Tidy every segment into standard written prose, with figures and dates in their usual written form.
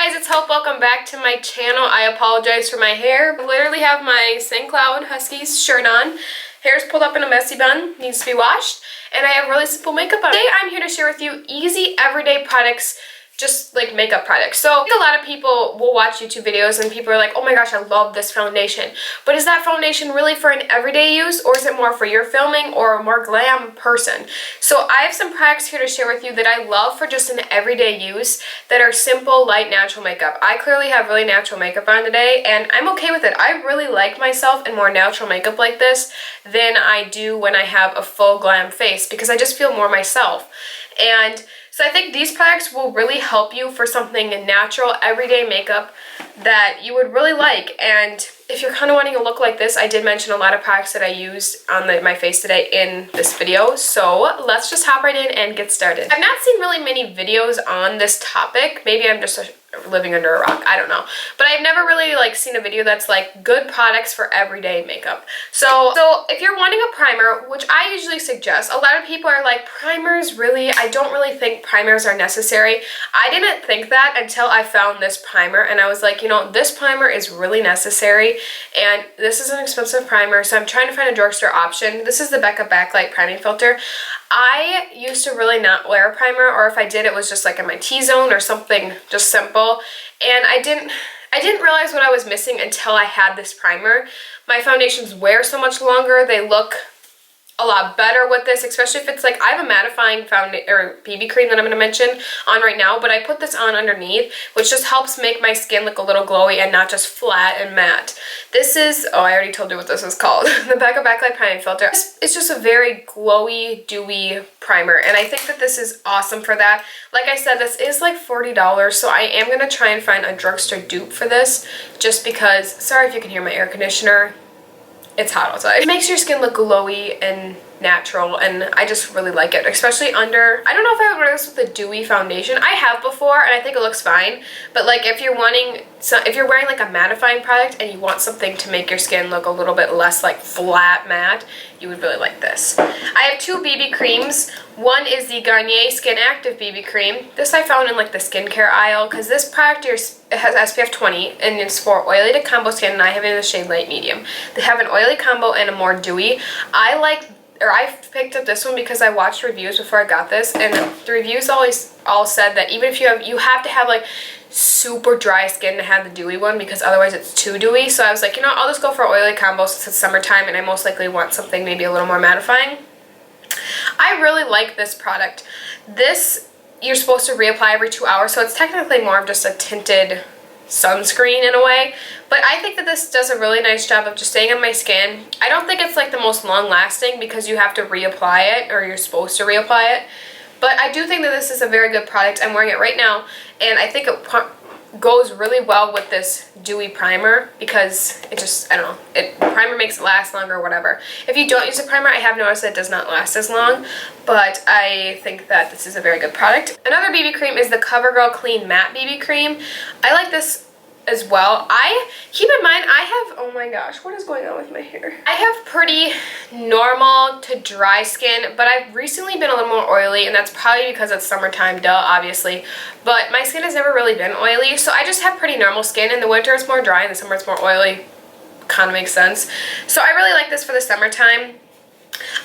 guys, it's Hope. Welcome back to my channel. I apologize for my hair. I literally have my St. Cloud Huskies shirt on. Hair's pulled up in a messy bun, needs to be washed, and I have really simple makeup on. Today I'm here to share with you easy everyday products, just like makeup products. So I think a lot of people will watch YouTube videos and people are like, oh my gosh, I love this foundation. But is that foundation really for an everyday use, or is it more for your filming or a more glam person? So I have some products here to share with you that I love for just an everyday use that are simple, light, natural makeup. I clearly have really natural makeup on today and I'm okay with it. I really like myself in more natural makeup like this than I do when I have a full glam face because I just feel more myself. And so I think these products will really help you for something natural, everyday makeup that you would really like. And if you're kind of wanting a look like this, I did mention a lot of products that I used on my face today in this video. So let's just hop right in and get started. I've not seen really many videos on this topic. Maybe I'm just living under a rock, I don't know. But I've never really seen a video that's like good products for everyday makeup. So if you're wanting a primer, which I usually suggest, a lot of people are like, primers, really? I don't really think primers are necessary. I didn't think that until I found this primer and I was like, you know, this primer is really necessary and this is an expensive primer, so I'm trying to find a drugstore option. This is the Becca Backlight Priming Filter. I used to really not wear a primer, or if I did, it was just like in my T-zone or something just simple, and I didn't realize what I was missing until I had this primer. My foundations wear so much longer, they look a lot better with this, especially if it's like, I have a mattifying BB cream that I'm going to mention on right now, but I put this on underneath, which just helps make my skin look a little glowy and not just flat and matte. This is, oh, I already told you what this is called, the Becca Backlight Priming Filter. It's just a very glowy, dewy primer, and I think that this is awesome for that. Like I said, this is like $40, so I am going to try and find a drugstore dupe for this, just because, sorry if you can hear my air conditioner. It's hot outside. It makes your skin look glowy and natural, and I just really like it, especially under, I don't know if I would wear this with a dewy foundation. I have before and I think it looks fine, but like if you're wearing like a mattifying product and you want something to make your skin look a little bit less like flat matte, you would really like this. I have two BB creams. One is the Garnier Skin Active BB cream. This I found in like the skincare aisle because this product it has SPF 20 and it's for oily to combo skin, and I have it in the shade light medium. They have an oily combo and a more dewy. I picked up this one because I watched reviews before I got this, and the reviews all said that even if you have to have like super dry skin to have the dewy one because otherwise it's too dewy. So I was like, you know, I'll just go for oily combo since it's summertime and I most likely want something maybe a little more mattifying. I really like this product. This you're supposed to reapply every 2 hours, so it's technically more of just a tinted sunscreen in a way, but I think that this does a really nice job of just staying on my skin. I don't think it's like the most long lasting because you have to reapply it, or you're supposed to reapply it, but I do think that this is a very good product. I'm wearing it right now and I think it goes really well with this dewy primer because it just, I don't know, the primer makes it last longer or whatever. If you don't use a primer, I have noticed that it does not last as long, but I think that this is a very good product. Another BB cream is the CoverGirl Clean Matte BB cream. I like this as well. Keep in mind, I have, oh my gosh, what is going on with my hair? I have pretty normal to dry skin, but I've recently been a little more oily, and that's probably because it's summertime, duh, obviously, but my skin has never really been oily, so I just have pretty normal skin. In the winter it's more dry, in the summer it's more oily. Kind of makes sense. So I really like this for the summertime.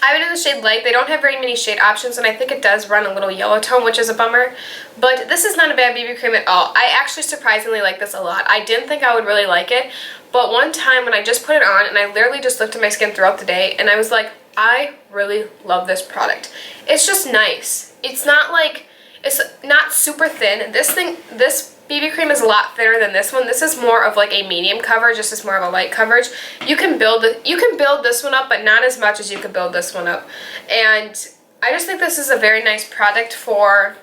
I have it in the shade light. They don't have very many shade options, and I think it does run a little yellow tone, which is a bummer, but this is not a bad BB cream at all. I actually surprisingly like this a lot. I didn't think I would really like it, but one time when I just put it on and I literally just looked at my skin throughout the day and I was like, I really love this product. It's just nice. It's not like, it's not super thin. This BB cream is a lot thinner than this one. This is more of like a medium coverage. This is more of a light coverage. You can build this one up, but not as much as you could build this one up. And I just think this is a very nice product for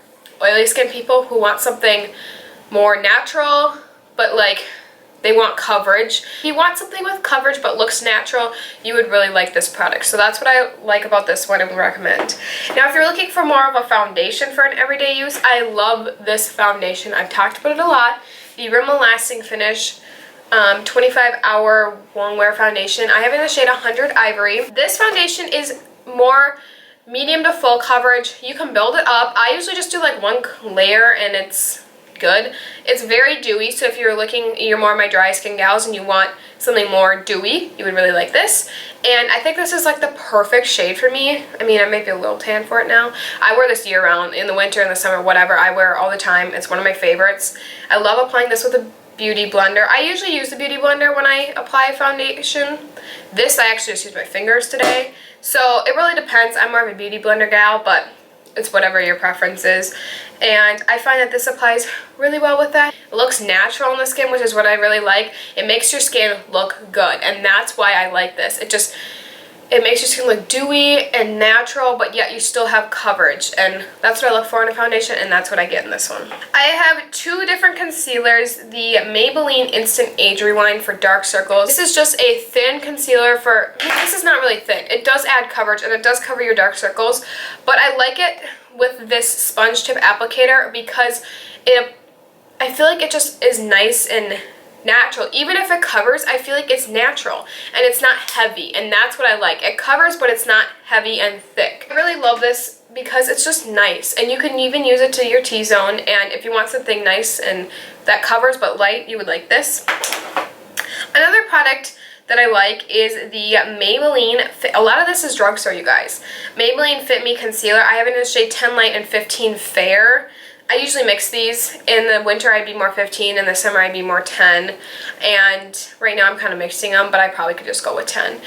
oily skin people who want something more natural, but like they want coverage. If you want something with coverage but looks natural, you would really like this product. So that's what I like about this one and would recommend. Now if you're looking for more of a foundation for an everyday use, I love this foundation. I've talked about it a lot. The Rimmel Lasting Finish 25-hour long wear foundation. I have it in the shade 100 Ivory. This foundation is more medium to full coverage. You can build it up. I usually just do like one layer and it's good. It's very dewy, so if you're more of my dry skin gals and you want something more dewy, you would really like this. And I think this is like the perfect shade for me. I mean, I might be a little tan for it now. I wear this year round, in the winter, in the summer, whatever. I wear it all the time. It's one of my favorites. I love applying this with a beauty blender. I usually use the beauty blender when I apply foundation. This I actually just use my fingers today. So it really depends. I'm more of a beauty blender gal, but it's whatever your preference is. And I find that this applies really well with that. It looks natural on the skin, which is what I really like. It makes your skin look good, and that's why I like this. It makes your skin look dewy and natural, but yet you still have coverage, and that's what I look for in a foundation, and that's what I get in this one. I have two different concealers. The Maybelline Instant Age Rewind for dark circles. This is just a thin concealer for, this is not really thin. It does add coverage, and it does cover your dark circles, but I like it with this sponge tip applicator because I feel like it just is nice and natural. Even if it covers, I feel like it's natural and it's not heavy, and that's what I like. It covers, but it's not heavy and thick. I really love this because it's just nice, and you can even use it to your T-zone, and if you want something nice and that covers but light, you would like this. Another product that I like is the Maybelline a lot of this is drugstore, you guys. Maybelline Fit Me Concealer. I have it in the shade 10 Light and 15 Fair. I usually mix these. In the winter I'd be more 15, in the summer I'd be more 10, and right now I'm kind of mixing them, but I probably could just go with 10.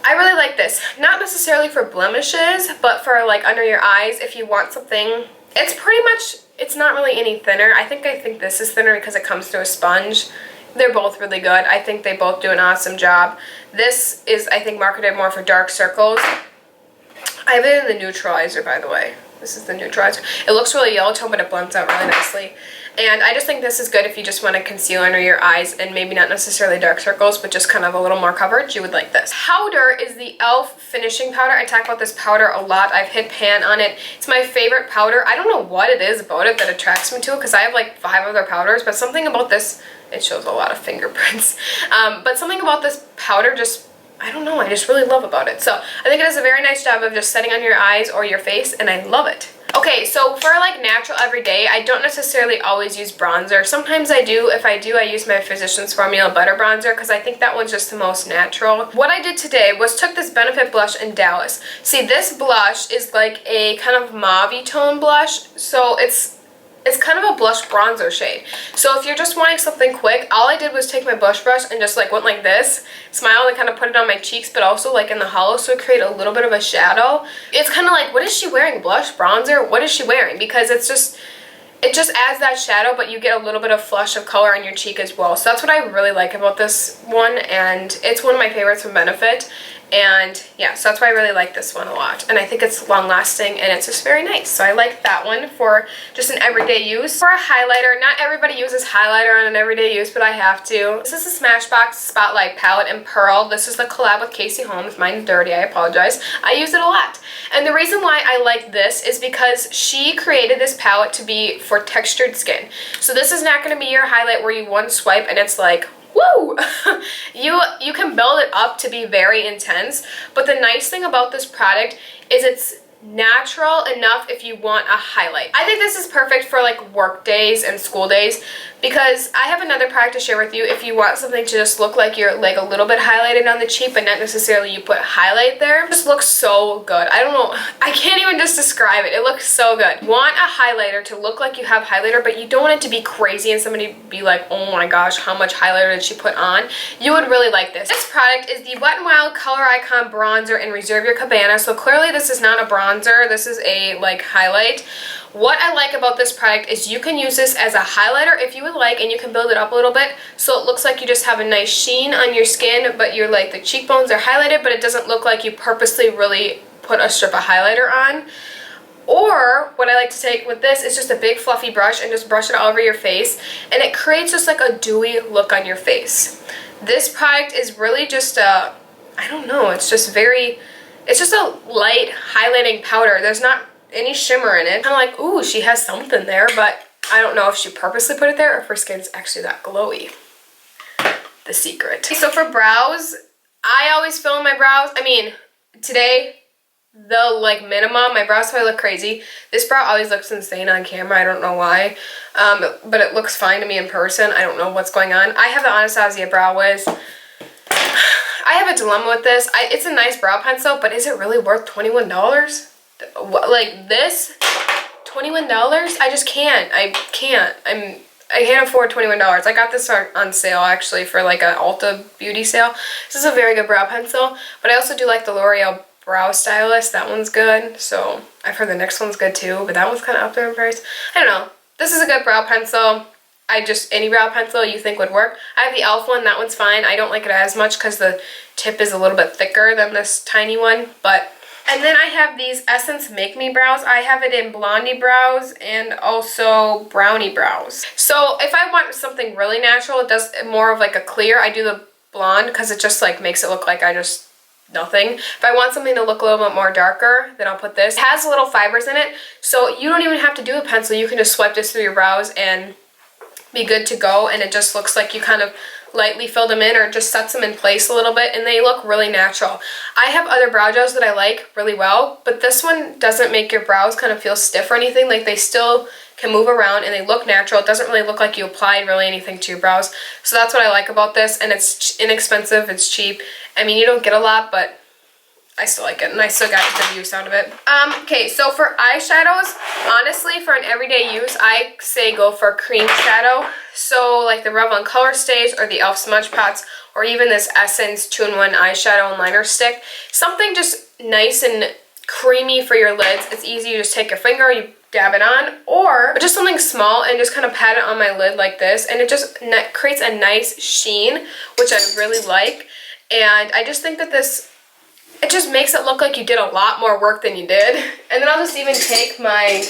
I really like this. Not necessarily for blemishes, but for like under your eyes if you want something. It's pretty much, it's not really any thinner. I think this is thinner because it comes through a sponge. They're both really good. I think they both do an awesome job. This is, I think, marketed more for dark circles. I have it in the neutralizer, by the way. This is the neutralizer. It looks really yellow tone, but it blends out really nicely. And I just think this is good if you just want to conceal under your eyes and maybe not necessarily dark circles, but just kind of a little more coverage. You would like this. Powder is the e.l.f. finishing powder. I talk about this powder a lot. I've hit pan on it. It's my favorite powder. I don't know what it is about it that attracts me to it, because I have like 5 other powders, but something about this, it shows a lot of fingerprints. But something about this powder just, I don't know, I just really love about it. So I think it does a very nice job of just setting on your eyes or your face, and I love it. Okay, so for like natural everyday, I don't necessarily always use bronzer. Sometimes I do. If I do, I use my Physicians Formula Butter Bronzer because I think that one's just the most natural. What I did today was took this Benefit blush in Dallas. See, this blush is like a kind of mauve tone blush, so it's kind of a blush bronzer shade. So if you're just wanting something quick, all I did was take my blush brush and just like went like this, smile, and kind of put it on my cheeks, but also like in the hollow, so it created a little bit of a shadow. It's kind of like, what is she wearing? Blush, bronzer? What is she wearing? Because it just adds that shadow, but you get a little bit of flush of color on your cheek as well. So that's what I really like about this one, and it's one of my favorites from Benefit. And yeah, so that's why I really like this one a lot. And I think it's long lasting and it's just very nice. So I like that one for just an everyday use. For a highlighter, not everybody uses highlighter on an everyday use, but I have to. This is the Smashbox Spotlight Palette in Pearl. This is the collab with Casey Holmes. Mine's dirty, I apologize. I use it a lot. And the reason why I like this is because she created this palette to be for textured skin. So this is not going to be your highlight where you one swipe and it's like, woo! You can build it up to be very intense, but the nice thing about this product is it's natural enough if you want a highlight. I think this is perfect for like work days and school days, because I have another product to share with you if you want something to just look like you're like a little bit highlighted on the cheek, but not necessarily you put highlight there. It just looks so good. I don't know, I can't even just describe it. It looks so good. Want a highlighter to look like you have highlighter, but you don't want it to be crazy and somebody be like, oh my gosh, how much highlighter did she put on? You would really like this. This product is the Wet n Wild Color Icon Bronzer in Reserve Your Cabana. So clearly this is not a bronzer, this is a like highlight. What I like about this product is you can use this as a highlighter if you would like, and you can build it up a little bit so it looks like you just have a nice sheen on your skin, but you're like the cheekbones are highlighted, but it doesn't look like you purposely really put a strip of highlighter on. Or what I like to take with this is just a big fluffy brush and just brush it all over your face, and it creates just like a dewy look on your face. This product is really just a, I don't know, it's just a light highlighting powder. There's not any shimmer in it. Kind of like, ooh, she has something there, but I don't know if she purposely put it there or if her skin's actually that glowy. The secret. So for brows, I always fill in my brows. I mean, today the like minimum. My brows probably look crazy. This brow always looks insane on camera. I don't know why. But it looks fine to me in person. I don't know what's going on. I have the Anastasia Brow Wiz. I have a dilemma with this. It's a nice brow pencil, but is it really worth $21? Like this? $21? I just can't. I can't afford $21. I got this on sale actually for like an Ulta beauty sale. This is a very good brow pencil, but I also do like the L'Oreal Brow Stylist. That one's good. So I've heard the next one's good too, but that one's kind of up there in price. I don't know. This is a good brow pencil. Any brow pencil you think would work. I have the e.l.f. one. That one's fine. I don't like it as much because the tip is a little bit thicker than this tiny one, but. And then I have these Essence Make Me brows. I have it in Blondie brows and also Brownie brows. So if I want something really natural, it does more of like a clear. I do the blonde because it just like makes it look like I just nothing. If I want something to look a little bit more darker, then I'll put this. It has little fibers in it, so you don't even have to do a pencil. You can just swipe this through your brows and be good to go, and it just looks like you kind of lightly fill them in or just sets them in place a little bit, and they look really natural. I have other brow gels that I like really well, but this one doesn't make your brows kind of feel stiff or anything. Like they still can move around and they look natural. It doesn't really look like you applied really anything to your brows. So that's what I like about this, and it's inexpensive, it's cheap. I mean, you don't get a lot, but I still like it, and I still got good use out of it. Okay, so for eyeshadows, honestly, for an everyday use, I say go for cream shadow. So like the Revlon Color Stays or the e.l.f. Smudge Pots, or even this Essence 2-in-1 eyeshadow and liner stick. Something just nice and creamy for your lids. It's easy. You just take your finger, you dab it on, or just something small and just kind of pat it on my lid like this, and it just creates a nice sheen, which I really like. And I just think that it just makes it look like you did a lot more work than you did. And then I'll just even take my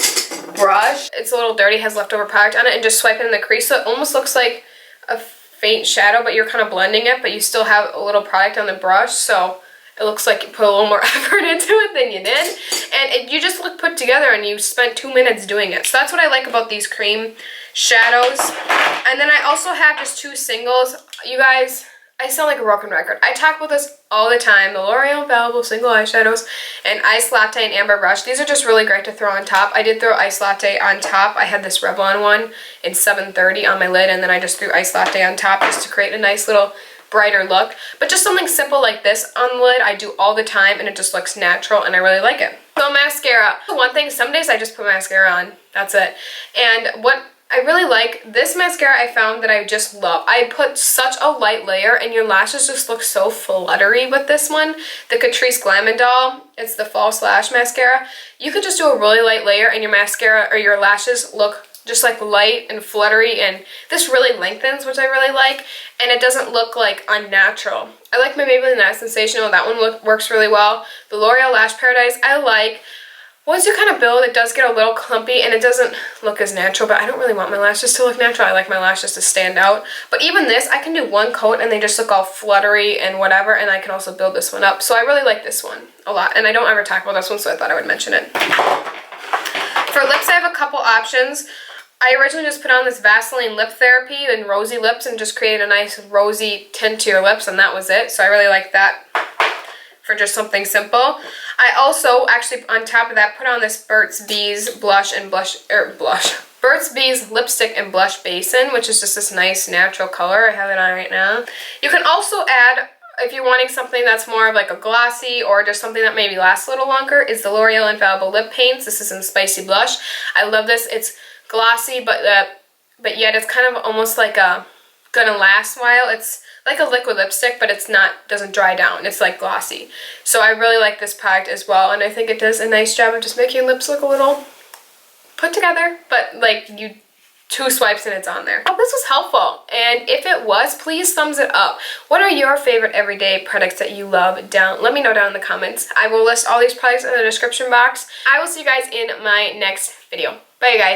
brush. It's a little dirty, has leftover product on it, and just swipe it in the crease. So it almost looks like a faint shadow, but you're kind of blending it, but you still have a little product on the brush. So it looks like you put a little more effort into it than you did. And you just look put together, and you spent 2 minutes doing it. So that's what I like about these cream shadows. And then I also have just 2 singles. You guys, I sound like a broken record. I talk about this all the time. The L'Oreal Infallible Single Eyeshadows and Ice Latte and Amber Brush. These are just really great to throw on top. I did throw Ice Latte on top. I had this Revlon one in 730 on my lid, and then I just threw Ice Latte on top just to create a nice little brighter look. But just something simple like this on the lid I do all the time, and it just looks natural, and I really like it. So mascara. One thing, some days I just put mascara on. That's it. And what I really like, this mascara I found that I just love. I put such a light layer, and your lashes just look so fluttery with this one. The Catrice Glam & Doll, it's the False Lash Mascara. You could just do a really light layer, and your mascara or your lashes look just like light and fluttery, and this really lengthens, which I really like, and it doesn't look like unnatural. I like my Maybelline Lash Sensational. That one works really well. The L'Oreal Lash Paradise I like. Once you kind of build, it does get a little clumpy and it doesn't look as natural, but I don't really want my lashes to look natural. I like my lashes to stand out. But even this, I can do one coat and they just look all fluttery and whatever, and I can also build this one up. So I really like this one a lot, and I don't ever talk about this one, so I thought I would mention it. For lips, I have a couple options. I originally just put on this Vaseline Lip Therapy and Rosy Lips and just created a nice rosy tint to your lips, and that was it. So I really like that for just something simple. I also, actually on top of that, put on this Burt's Bees Burt's Bees Lipstick and Blush Basin, which is just this nice natural color. I have it on right now. You can also add, if you're wanting something that's more of like a glossy or just something that maybe lasts a little longer, is the L'Oreal Infallible Lip Paints. This is in Spicy Blush. I love this. It's glossy, but yet it's kind of almost like gonna last a while. It's like a liquid lipstick, but it's not, doesn't dry down. It's like glossy. So I really like this product as well, and I think it does a nice job of just making your lips look a little put together, but like you 2 swipes and it's on there. I hope this was helpful, and if it was, please thumbs it up. What are your favorite everyday products that you love? Let me know down in the comments. I will list all these products in the description box. I will see you guys in my next video. Bye guys.